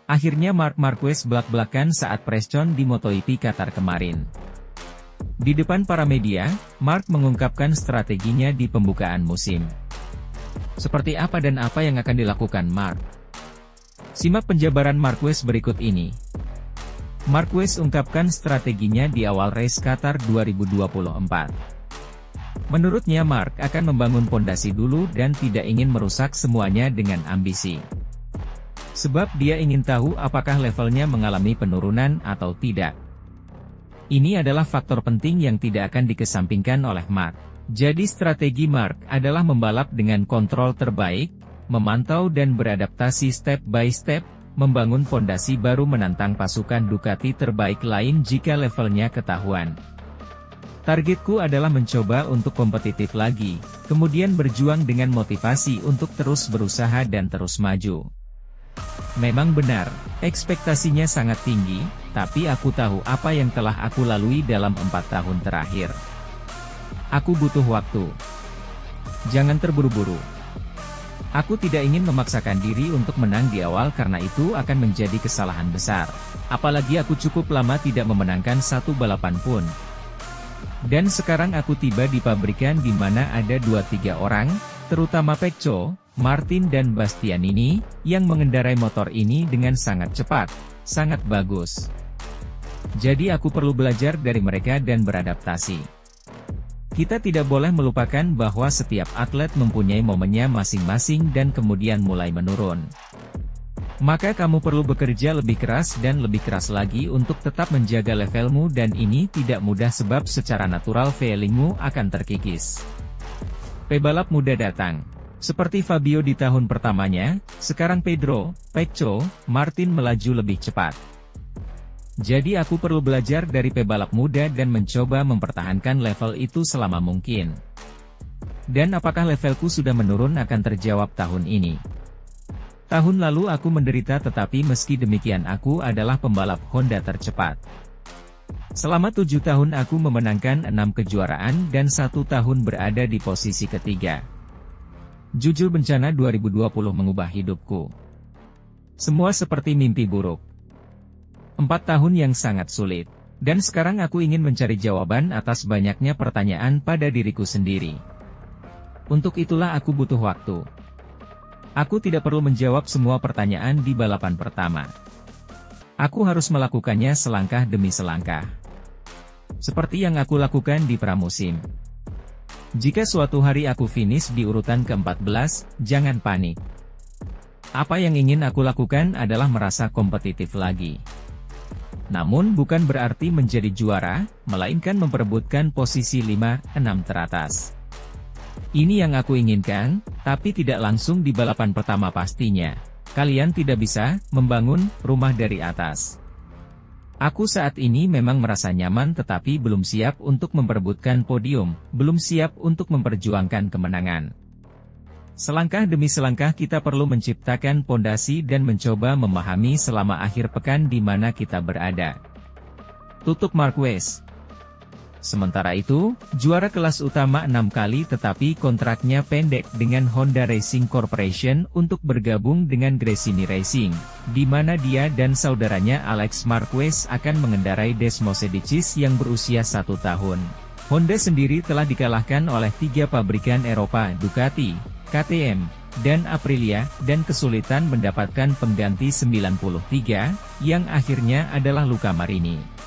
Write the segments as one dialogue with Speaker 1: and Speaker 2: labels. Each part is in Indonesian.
Speaker 1: Akhirnya Marc Marquez belak-belakan saat presscon di MotoGP Qatar kemarin. Di depan para media, Marc mengungkapkan strateginya di pembukaan musim. Seperti apa dan apa yang akan dilakukan Marc? Simak penjabaran Marquez berikut ini. Marquez ungkapkan strateginya di awal race Qatar 2024. Menurutnya Marc akan membangun pondasi dulu dan tidak ingin merusak semuanya dengan ambisi. Sebab dia ingin tahu apakah levelnya mengalami penurunan atau tidak. Ini adalah faktor penting yang tidak akan dikesampingkan oleh Marc. Jadi strategi Marc adalah membalap dengan kontrol terbaik, memantau dan beradaptasi step by step, membangun fondasi baru menantang pasukan Ducati terbaik lain jika levelnya ketahuan. Targetku adalah mencoba untuk kompetitif lagi, kemudian berjuang dengan motivasi untuk terus berusaha dan terus maju. Memang benar, ekspektasinya sangat tinggi, tapi aku tahu apa yang telah aku lalui dalam 4 tahun terakhir. Aku butuh waktu. Jangan terburu-buru. Aku tidak ingin memaksakan diri untuk menang di awal karena itu akan menjadi kesalahan besar. Apalagi aku cukup lama tidak memenangkan satu balapan pun. Dan sekarang aku tiba di pabrikan di mana ada 2-3 orang, terutama Pecco, Martin dan Bastianini, yang mengendarai motor ini dengan sangat cepat, sangat bagus. Jadi aku perlu belajar dari mereka dan beradaptasi. Kita tidak boleh melupakan bahwa setiap atlet mempunyai momennya masing-masing dan kemudian mulai menurun. Maka kamu perlu bekerja lebih keras dan lebih keras lagi untuk tetap menjaga levelmu dan ini tidak mudah sebab secara natural feelingmu akan terkikis. Pebalap muda datang. Seperti Fabio di tahun pertamanya, sekarang Pedro, Pecco, Martin melaju lebih cepat. Jadi aku perlu belajar dari pebalap muda dan mencoba mempertahankan level itu selama mungkin. Dan apakah levelku sudah menurun akan terjawab tahun ini. Tahun lalu aku menderita tetapi meski demikian aku adalah pembalap Honda tercepat. Selama 7 tahun aku memenangkan 6 kejuaraan dan 1 tahun berada di posisi ketiga. Jujur bencana 2020 mengubah hidupku. Semua seperti mimpi buruk. 4 tahun yang sangat sulit. Dan sekarang aku ingin mencari jawaban atas banyaknya pertanyaan pada diriku sendiri. Untuk itulah aku butuh waktu. Aku tidak perlu menjawab semua pertanyaan di balapan pertama. Aku harus melakukannya selangkah demi selangkah. Seperti yang aku lakukan di pramusim. Jika suatu hari aku finish di urutan ke-14, jangan panik. Apa yang ingin aku lakukan adalah merasa kompetitif lagi. Namun bukan berarti menjadi juara, melainkan memperebutkan posisi 5-6 teratas. Ini yang aku inginkan, tapi tidak langsung di balapan pertama pastinya. Kalian tidak bisa membangun rumah dari atas. Aku saat ini memang merasa nyaman tetapi belum siap untuk memperebutkan podium, belum siap untuk memperjuangkan kemenangan. Selangkah demi selangkah kita perlu menciptakan pondasi dan mencoba memahami selama akhir pekan di mana kita berada. Tutup Marquez. Sementara itu, juara kelas utama 6 kali tetapi kontraknya pendek dengan Honda Racing Corporation untuk bergabung dengan Gresini Racing, di mana dia dan saudaranya Alex Marquez akan mengendarai Desmosedicis yang berusia 1 tahun. Honda sendiri telah dikalahkan oleh 3 pabrikan Eropa, Ducati, KTM, dan Aprilia, dan kesulitan mendapatkan pengganti 93, yang akhirnya adalah Luca Marini.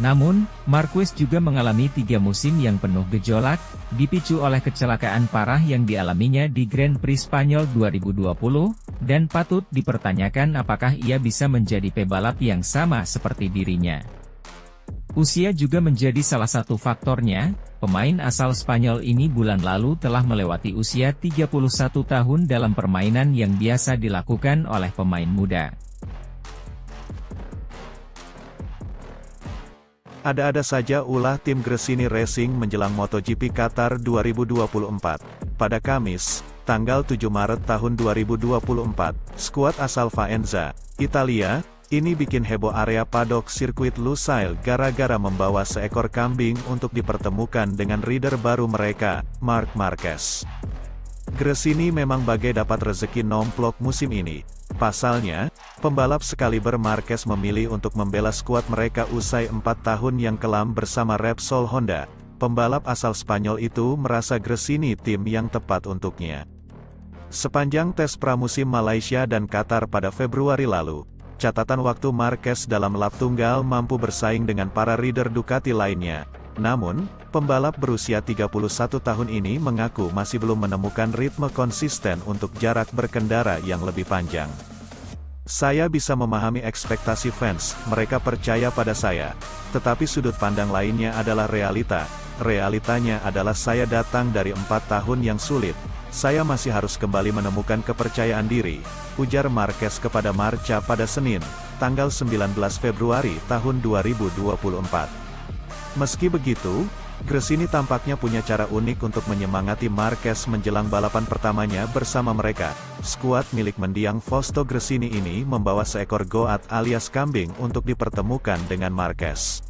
Speaker 1: Namun, Marquez juga mengalami 3 musim yang penuh gejolak, dipicu oleh kecelakaan parah yang dialaminya di Grand Prix Spanyol 2020, dan patut dipertanyakan apakah ia bisa menjadi pebalap yang sama seperti dirinya. Usia juga menjadi salah satu faktornya, pemain asal Spanyol ini bulan lalu telah melewati usia 31 tahun dalam permainan yang biasa dilakukan oleh pemain muda.
Speaker 2: Ada-ada saja ulah tim Gresini Racing menjelang MotoGP Qatar 2024. Pada Kamis, tanggal 7 Maret tahun 2024, skuad asal Faenza, Italia, ini bikin heboh area paddock sirkuit Lusail gara-gara membawa seekor kambing untuk dipertemukan dengan rider baru mereka, Marc Marquez. Gresini memang bagai dapat rezeki nomplok musim ini. Pasalnya, pembalap sekaliber Marquez memilih untuk membela skuad mereka usai 4 tahun yang kelam bersama Repsol Honda. Pembalap asal Spanyol itu merasa Gresini tim yang tepat untuknya. Sepanjang tes pramusim Malaysia dan Qatar pada Februari lalu, catatan waktu Marquez dalam lap tunggal mampu bersaing dengan para rider Ducati lainnya. Namun, pembalap berusia 31 tahun ini mengaku masih belum menemukan ritme konsisten untuk jarak berkendara yang lebih panjang. Saya bisa memahami ekspektasi fans, mereka percaya pada saya. Tetapi sudut pandang lainnya adalah realita. Realitanya adalah saya datang dari 4 tahun yang sulit. Saya masih harus kembali menemukan kepercayaan diri, ujar Marquez kepada Marca pada Senin, tanggal 19 Februari tahun 2024. Meski begitu, Gresini tampaknya punya cara unik untuk menyemangati Marquez menjelang balapan pertamanya bersama mereka. Skuad milik mendiang Fausto Gresini ini membawa seekor goat alias kambing untuk dipertemukan dengan Marquez.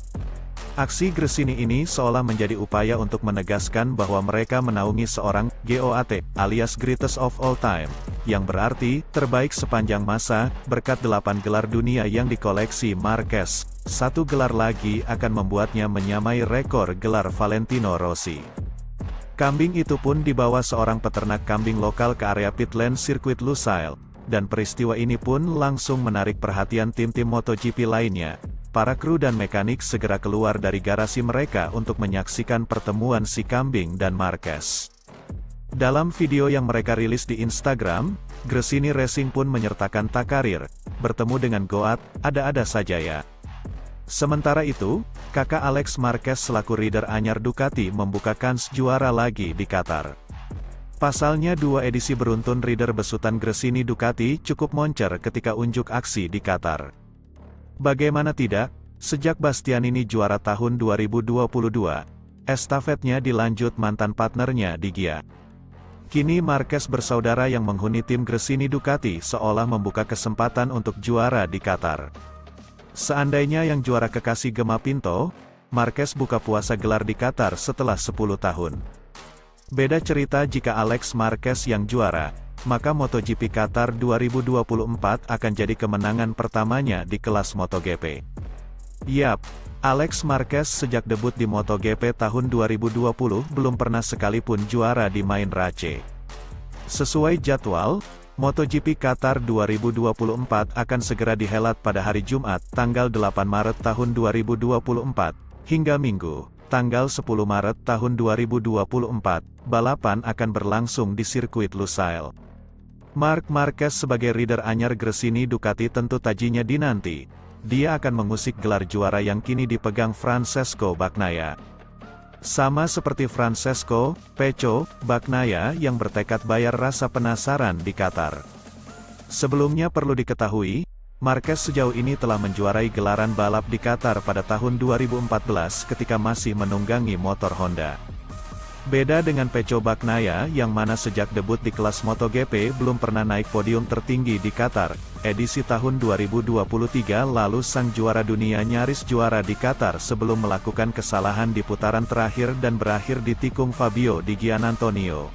Speaker 2: Aksi Gresini ini seolah menjadi upaya untuk menegaskan bahwa mereka menaungi seorang GOAT alias Greatest of All Time, yang berarti terbaik sepanjang masa, berkat 8 gelar dunia yang dikoleksi Marquez. 1 gelar lagi akan membuatnya menyamai rekor gelar Valentino Rossi. Kambing itu pun dibawa seorang peternak kambing lokal ke area pitland sirkuit Lusail, dan peristiwa ini pun langsung menarik perhatian tim-tim MotoGP lainnya. Para kru dan mekanik segera keluar dari garasi mereka untuk menyaksikan pertemuan si kambing dan Marquez. Dalam video yang mereka rilis di Instagram, Gresini Racing pun menyertakan takarir, bertemu dengan goat, ada-ada saja ya. Sementara itu, kakak Alex Marquez selaku rider anyar Ducati membuka kans juara lagi di Qatar. Pasalnya 2 edisi beruntun rider besutan Gresini Ducati cukup moncer ketika unjuk aksi di Qatar. Bagaimana tidak, sejak Bastianini juara tahun 2022, estafetnya dilanjut mantan partnernya di Gia. Kini Marquez bersaudara yang menghuni tim Gresini Ducati seolah membuka kesempatan untuk juara di Qatar. Seandainya yang juara kekasih Gemma Pinto, Marquez buka puasa gelar di Qatar setelah 10 tahun. Beda cerita jika Alex Marquez yang juara, maka MotoGP Qatar 2024 akan jadi kemenangan pertamanya di kelas MotoGP. Yap, Alex Marquez sejak debut di MotoGP tahun 2020 belum pernah sekalipun juara di Main Race. Sesuai jadwal, MotoGP Qatar 2024 akan segera dihelat pada hari Jumat, tanggal 8 Maret tahun 2024, hingga Minggu, tanggal 10 Maret tahun 2024, balapan akan berlangsung di sirkuit Lusail. Marc Marquez sebagai rider anyar Gresini Ducati tentu tajinya dinanti. Dia akan mengusik gelar juara yang kini dipegang Francesco Bagnaia. Sama seperti Francesco, Peco, Bagnaia yang bertekad bayar rasa penasaran di Qatar. Sebelumnya perlu diketahui, Marquez sejauh ini telah menjuarai gelaran balap di Qatar pada tahun 2014 ketika masih menunggangi motor Honda. Beda dengan Peco Bagnaia yang mana sejak debut di kelas MotoGP belum pernah naik podium tertinggi di Qatar. Edisi tahun 2023 lalu sang juara dunia nyaris juara di Qatar sebelum melakukan kesalahan di putaran terakhir dan berakhir ditikung Fabio Di Giannantonio.